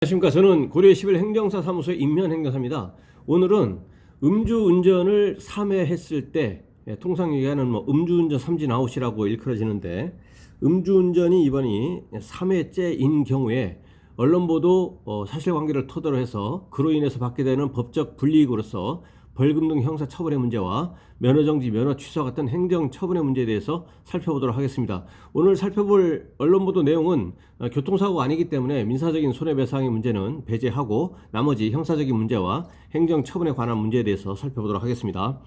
안녕하십니까. 저는 고려 11 행정사 사무소의 임현행정사입니다. 오늘은 음주운전을 3회 했을 때, 통상 얘기하는 음주운전 삼진 아웃이라고 일컬어지는데, 음주운전이 이번이 3회째인 경우에 언론보도 사실관계를 토대로 해서 그로 인해서 받게 되는 법적 불이익으로서 벌금 등 형사처벌의 문제와 면허정지, 면허 취소 같은 행정처분의 문제에 대해서 살펴보도록 하겠습니다. 오늘 살펴볼 언론보도 내용은 교통사고가 아니기 때문에 민사적인 손해배상의 문제는 배제하고 나머지 형사적인 문제와 행정처분에 관한 문제에 대해서 살펴보도록 하겠습니다.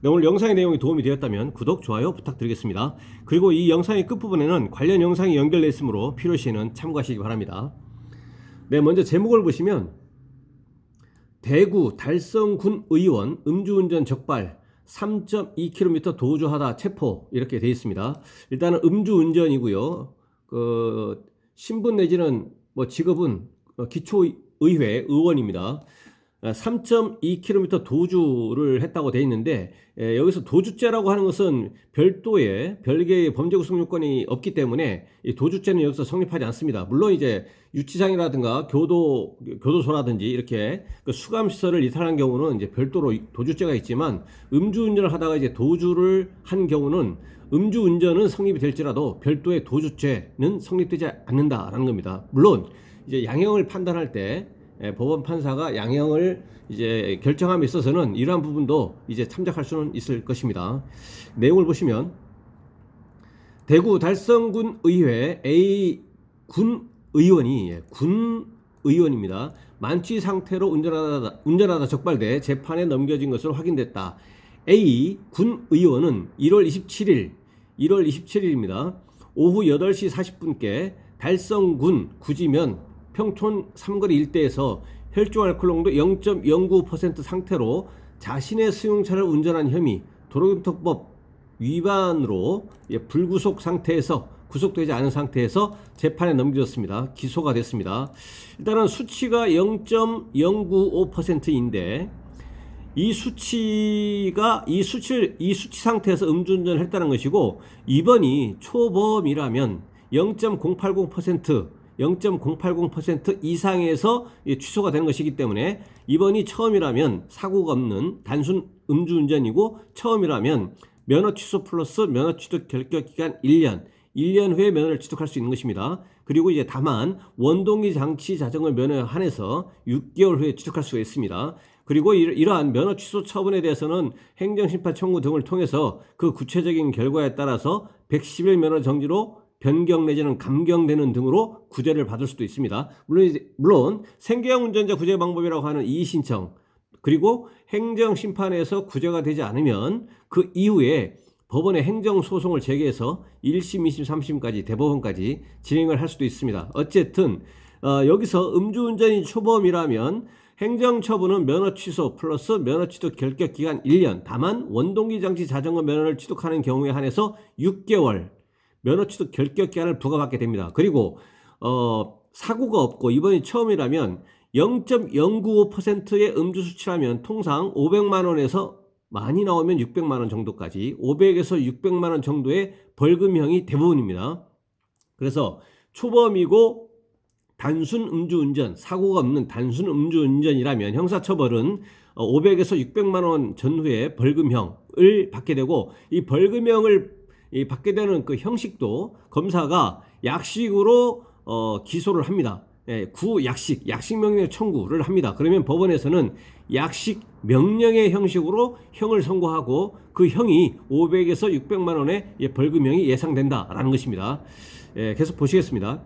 네, 오늘 영상의 내용이 도움이 되었다면 구독, 좋아요 부탁드리겠습니다. 그리고 이 영상의 끝부분에는 관련 영상이 연결되어 있으므로 필요시에는 참고하시기 바랍니다. 네, 먼저 제목을 보시면 대구 달성군 의원 음주운전 적발 3.2km 도주하다 체포 이렇게 되어 있습니다. 일단은 음주운전이고요. 신분 내지는 직업은 기초의회 의원입니다. 3.2km 도주를 했다고 되어 있는데, 여기서 도주죄라고 하는 것은 별개의 범죄 구성 요건이 없기 때문에 이 도주죄는 여기서 성립하지 않습니다. 물론 이제 유치장이라든가 교도소라든지 이렇게 수감시설을 이탈한 경우는 이제 별도로 도주죄가 있지만, 음주운전을 하다가 이제 도주를 한 경우는 음주운전은 성립이 될지라도 별도의 도주죄는 성립되지 않는다라는 겁니다. 물론 이제 양형을 판단할 때 법원 판사가 양형을 이제 결정함에 있어서는 이러한 부분도 이제 참작할 수는 있을 것입니다. 내용을 보시면 대구 달성군 의회 A 군 의원입니다. 만취 상태로 운전하다 적발돼 재판에 넘겨진 것으로 확인됐다. A 군 의원은 1월 27일입니다. 오후 8시 40분께 달성군 구지면 평촌 삼거리 일대에서 혈중 알코올 농도 0.09% 상태로 자신의 승용차를 운전한 혐의, 도로교통법 위반으로 불구속 상태에서 구속되지 않은 상태에서 재판에 넘겨졌습니다. 기소가 됐습니다. 일단은 수치가 0.095%인데 이 수치 상태에서 음주운전을 했다는 것이고, 이번이 초범이라면 0.080% 이상에서 취소가 되는 것이기 때문에 이번이 처음이라면 사고가 없는 단순 음주운전이고, 처음이라면 면허 취소 플러스 면허 취득 결격 기간 1년 후에 면허를 취득할 수 있는 것입니다. 그리고 이제 다만 원동기 장치 자전거 면허에 한해서 6개월 후에 취득할 수가 있습니다. 그리고 이러한 면허 취소 처분에 대해서는 행정심판 청구 등을 통해서 그 구체적인 결과에 따라서 110일 면허 정지로 변경 내지는 감경되는 등으로 구제를 받을 수도 있습니다. 물론 생계형 운전자 구제 방법이라고 하는 이의신청, 그리고 행정심판에서 구제가 되지 않으면 그 이후에 법원에 행정소송을 제기해서 1심, 2심, 3심까지 대법원까지 진행을 할 수도 있습니다. 어쨌든 여기서 음주운전이 초범이라면 행정처분은 면허 취소 플러스 면허 취득 결격 기간 1년, 다만 원동기 장치 자전거 면허를 취득하는 경우에 한해서 6개월 면허 취득 결격 기간을 부과받게 됩니다. 그리고 사고가 없고 이번이 처음이라면 0.095%의 음주 수치라면 통상 500만 원에서 많이 나오면 600만 원 정도까지 500에서 600만 원 정도의 벌금형이 대부분입니다. 그래서 초범이고 단순 음주운전, 사고가 없는 단순 음주운전이라면 형사처벌은 500에서 600만 원 전후의 벌금형을 받게 되고, 이 벌금형을 받게 되는 그 형식도 검사가 약식으로 기소를 합니다. 약식 명령 청구를 합니다. 그러면 법원에서는 약식 명령의 형식으로 형을 선고하고 그 형이 500에서 600만 원의 벌금형이 예상된다라는 것입니다. 계속 보시겠습니다.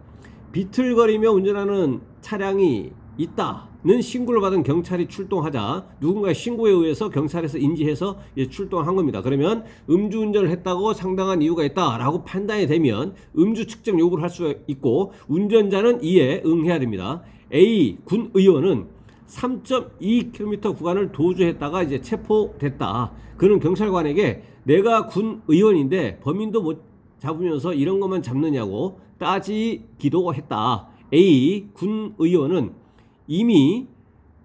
비틀거리며 운전하는 차량이 있다는 신고를 받은 경찰이 출동하자 누군가의 신고에 의해서 경찰에서 인지해서 출동한 겁니다. 그러면 음주운전을 했다고 상당한 이유가 있다라고 판단이 되면 음주 측정 요구를 할 수 있고, 운전자는 이에 응해야 됩니다. A 군 의원은 3.2km 구간을 도주했다가 이제 체포됐다. 그는 경찰관에게 내가 군 의원인데 범인도 못 잡으면서 이런 것만 잡느냐고 따지기도 했다. A 군 의원은 이미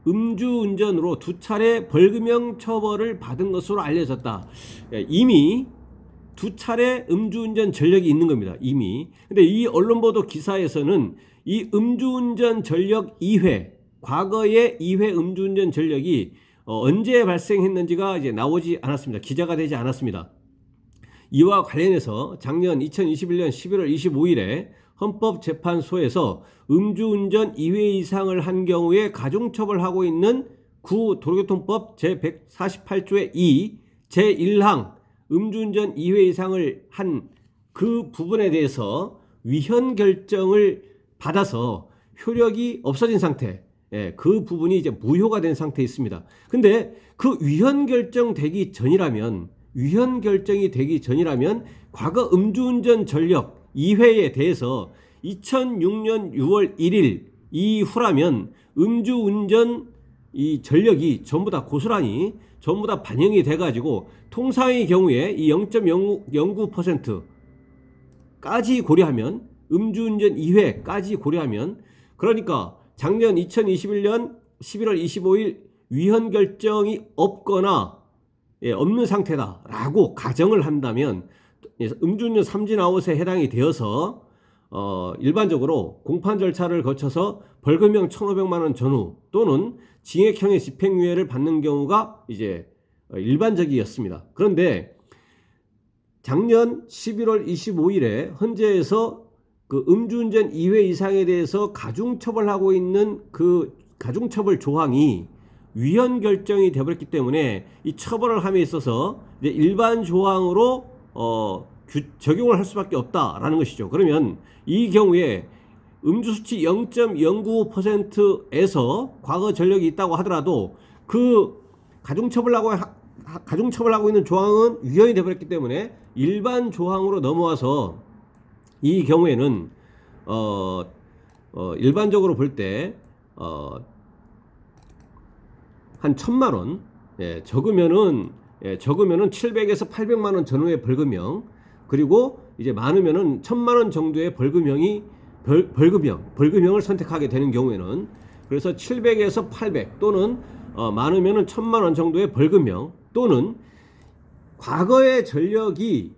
음주운전으로 2차례 벌금형 처벌을 받은 것으로 알려졌다. 이미 2차례 음주운전 전력이 있는 겁니다. 이미. 근데 이 언론보도 기사에서는 이 음주운전 전력 2회, 과거의 2회 음주운전 전력이 언제 발생했는지가 이제 나오지 않았습니다. 기자가 되지 않았습니다. 이와 관련해서 작년 2021년 11월 25일에 헌법재판소에서 음주운전 2회 이상을 한 경우에 가중처벌하고 있는 구도로교통법 제148조의 2 제1항 음주운전 2회 이상을 한 그 부분에 대해서 위헌 결정을 받아서 효력이 없어진 상태, 그 부분이 이제 무효가 된 상태에 있습니다. 근데 그 위헌 결정이 되기 전이라면 과거 음주운전 전력 2회에 대해서 2006년 6월 1일 이후라면 음주운전 이 전력이 전부 다 고스란히 전부 다 반영이 돼가지고 통상의 경우에 이 0.09%까지 고려하면 음주운전 2회까지 고려하면 그러니까 작년 2021년 11월 25일 위헌 결정이 없거나 없는 상태다라고 가정을 한다면 음주운전 삼진아웃에 해당이 되어서 일반적으로 공판 절차를 거쳐서 벌금형 1,500만 원 전후 또는 징역형의 집행유예를 받는 경우가 이제 일반적이었습니다. 그런데 작년 11월 25일에 헌재에서 그 음주운전 2회 이상에 대해서 가중처벌하고 있는 그 가중처벌 조항이 위헌 결정이 되어버렸기 때문에 이 처벌을 함에 있어서 이제 일반 조항으로 적용을 할 수밖에 없다라는 것이죠. 그러면 이 경우에 음주수치 0.095%에서 과거 전력이 있다고 하더라도 그 가중처벌하고 있는 조항은 위헌이 되어버렸기 때문에 일반 조항으로 넘어와서 이 경우에는 일반적으로 볼 때 한 1,000만 원, 적으면은 700에서 800만 원 전후의 벌금형, 그리고 이제 많으면은 1,000만 원 정도의 벌금형을 선택하게 되는 경우에는 그래서 700에서 800 또는 많으면은 1,000만 원 정도의 벌금형 또는 과거의 전력이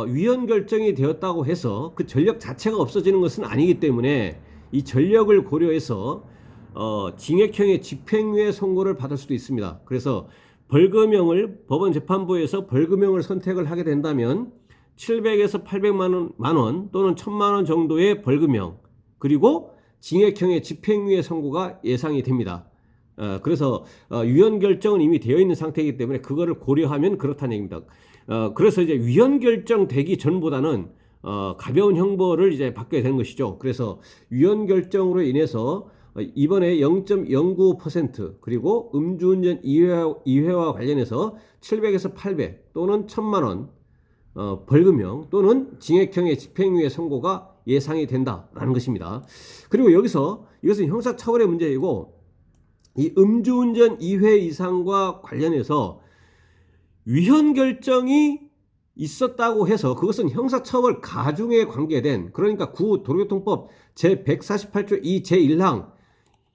위헌 결정이 되었다고 해서 그 전력 자체가 없어지는 것은 아니기 때문에 이 전력을 고려해서 징역형의 집행유예 선고를 받을 수도 있습니다. 그래서 벌금형을 법원 재판부에서 벌금형을 선택을 하게 된다면 700에서 800만 원 또는 1,000만 원 정도의 벌금형 그리고 징역형의 집행유예 선고가 예상이 됩니다. 그래서 위헌 결정은 이미 되어 있는 상태이기 때문에 그거를 고려하면 그렇다는 얘기입니다. 그래서 이제 위헌 결정 되기 전보다는 가벼운 형벌을 이제 받게 되는 것이죠. 그래서 위헌 결정으로 인해서 이번에 0.09% 그리고 음주운전 2회와 관련해서 700에서 800 또는 1,000만 원 벌금형 또는 징역형의 집행유예 선고가 예상이 된다라는 것입니다. 그리고 여기서 이것은 형사처벌의 문제이고 이 음주운전 2회 이상과 관련해서 위헌 결정이 있었다고 해서 그것은 형사처벌 가중에 관계된 그러니까 구도로교통법 제148조 2 제1항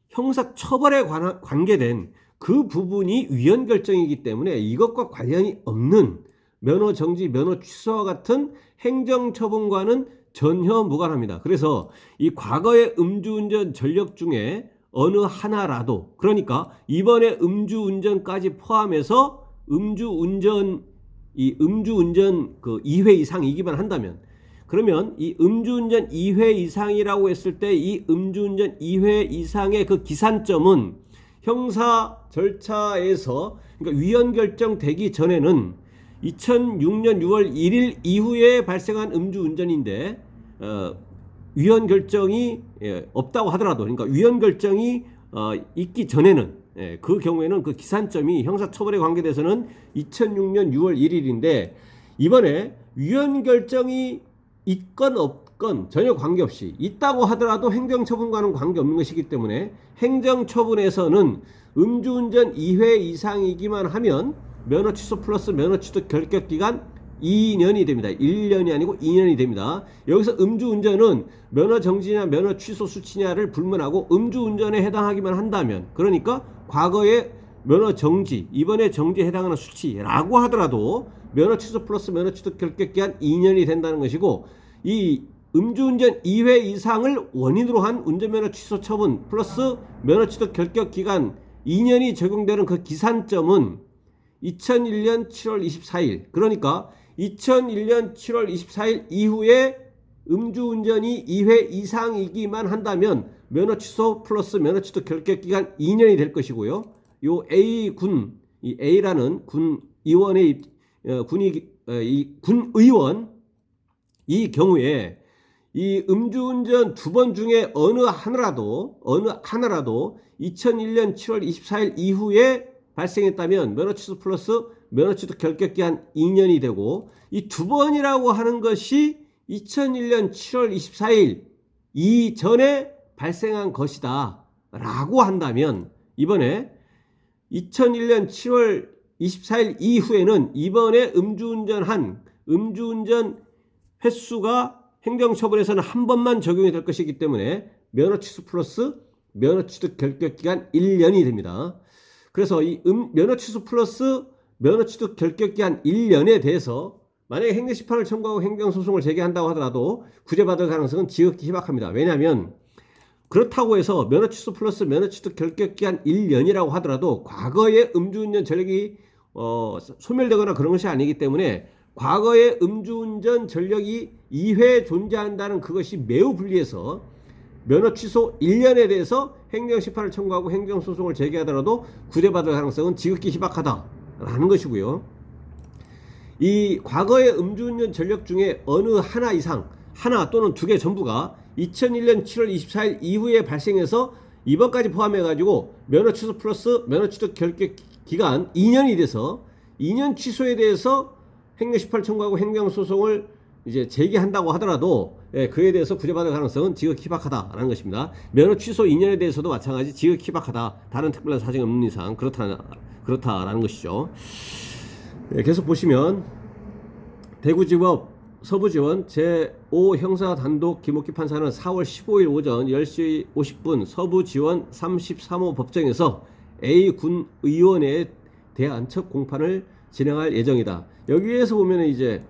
형사처벌에 관계된 그 부분이 위헌 결정이기 때문에 이것과 관련이 없는 면허 정지, 면허 취소와 같은 행정처분과는 전혀 무관합니다. 그래서 이 과거의 음주운전 전력 중에 어느 하나라도 그러니까 이번에 음주운전까지 포함해서 음주운전 그 2회 이상이기만 한다면 그러면 이 음주운전 2회 이상이라고 했을 때 이 음주운전 2회 이상의 그 기산점은 형사 절차에서 그러니까 위헌 결정되기 전에는 2006년 6월 1일 이후에 발생한 음주운전인데 위헌 결정이 없다고 하더라도 그러니까 위헌 결정이 있기 전에는 그 경우에는 그 기산점이 형사처벌에 관계돼서는 2006년 6월 1일인데 이번에 위헌 결정이 있건 없건 전혀 관계없이 있다고 하더라도 행정처분과는 관계없는 것이기 때문에 행정처분에서는 음주운전 2회 이상이기만 하면 면허 취소 플러스 면허 취소 결격기간 2년이 됩니다. 1년이 아니고 2년이 됩니다. 여기서 음주운전은 면허 정지냐 면허 취소 수치냐를 불문하고 음주운전에 해당하기만 한다면 그러니까 과거에 면허 정지, 이번에 정지에 해당하는 수치라고 하더라도 면허 취소 플러스 면허 취소 결격기간 2년이 된다는 것이고 이 음주운전 2회 이상을 원인으로 한 운전면허 취소 처분 플러스 면허 취소 결격 기간 2년이 적용되는 그 기산점은 2001년 7월 24일, 그러니까 2001년 7월 24일 이후에 음주운전이 2회 이상이기만 한다면 면허 취소 플러스 면허 취소 결격 기간 2년이 될 것이고요. 요 A군, 이 A라는 군 의원의 군 의원 이 경우에 이 음주운전 두 번 중에 어느 하나라도 2001년 7월 24일 이후에 발생했다면 면허 취소 플러스 면허 취소 결격 기한 2년이 되고, 이 두 번이라고 하는 것이 2001년 7월 24일 이전에 발생한 것이다 라고 한다면, 이번에 2001년 7월 24일 이후에는 이번에 음주운전 횟수가 행정처벌에서는 한 번만 적용이 될 것이기 때문에 면허 취소 플러스 면허 취소 결격 기간 1년이 됩니다. 그래서 이 면허 취소 플러스 면허 취소 결격 기한 1년에 대해서 만약에 행정심판을 청구하고 행정소송을 제기한다고 하더라도 구제받을 가능성은 지극히 희박합니다. 왜냐하면 그렇다고 해서 면허 취소 플러스 면허 취소 결격 기한 1년이라고 하더라도 과거의 음주운전 전력이 소멸되거나 그런 것이 아니기 때문에 과거의 음주운전 전력이 2회 존재한다는 그것이 매우 불리해서 면허 취소 1년에 대해서 행정심판을 청구하고 행정소송을 제기하더라도 구제받을 가능성은 지극히 희박하다라는 것이고요. 이 과거의 음주운전 전력 중에 어느 하나 이상, 하나 또는 두 개 전부가 2001년 7월 24일 이후에 발생해서 이번까지 포함해가지고 면허 취소 플러스 면허 취소 결격 기간 2년이 돼서 2년 취소에 대해서 행정심판을 청구하고 행정소송을 이제 제기한다고 하더라도 그에 대해서 구제받을 가능성은 지극히 희박하다라는 것입니다. 면허 취소 2년에 대해서도 마찬가지 지극히 희박하다. 다른 특별한 사정이 없는 이상 그렇다라는 것이죠. 계속 보시면 대구지법 서부지원 제5 형사단독 김옥기 판사는 4월 15일 오전 10시 50분 서부지원 33호 법정에서 A군 의원에 대한 첫 공판을 진행할 예정이다. 여기에서 보면 이제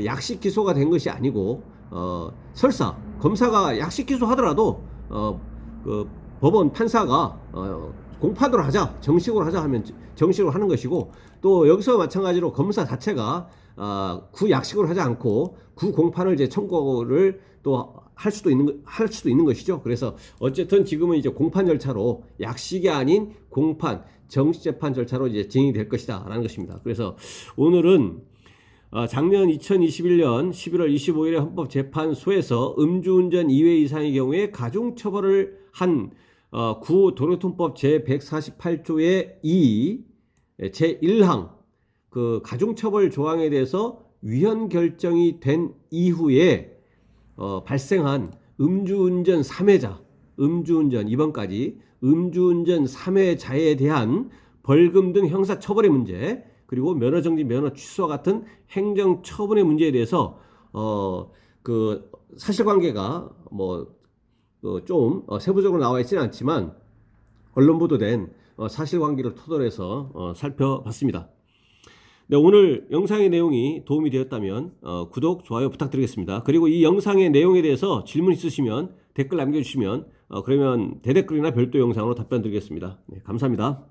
약식 기소가 된 것이 아니고 설사 검사가 약식 기소하더라도 그 법원 판사가 공판으로 하자, 정식으로 하자 하면 정식으로 하는 것이고, 또 여기서 마찬가지로 검사 자체가 구약식으로 하지 않고 구공판을 이제 청구를 또 할 수도 있는 것이죠. 그래서 어쨌든 지금은 이제 공판 절차로 약식이 아닌 공판, 정식 재판 절차로 이제 진행이 될 것이다라는 것입니다. 그래서 오늘은 작년 2021년 11월 25일에 헌법재판소에서 음주운전 2회 이상의 경우에 가중처벌을 한 구도로통법 제148조의 2 제1항 그 가중처벌 조항에 대해서 위헌 결정이 된 이후에 발생한 음주운전 3회자, 이번까지 음주운전 3회자에 대한 벌금 등 형사처벌의 문제, 그리고 면허정지, 면허 취소와 같은 행정처분의 문제에 대해서 그 사실관계가 좀 세부적으로 나와 있지는 않지만 언론 보도된 사실관계를 토대로 해서 살펴봤습니다. 네, 오늘 영상의 내용이 도움이 되었다면 구독, 좋아요 부탁드리겠습니다. 그리고 이 영상의 내용에 대해서 질문 있으시면 댓글 남겨주시면 그러면 대댓글이나 별도 영상으로 답변 드리겠습니다. 네, 감사합니다.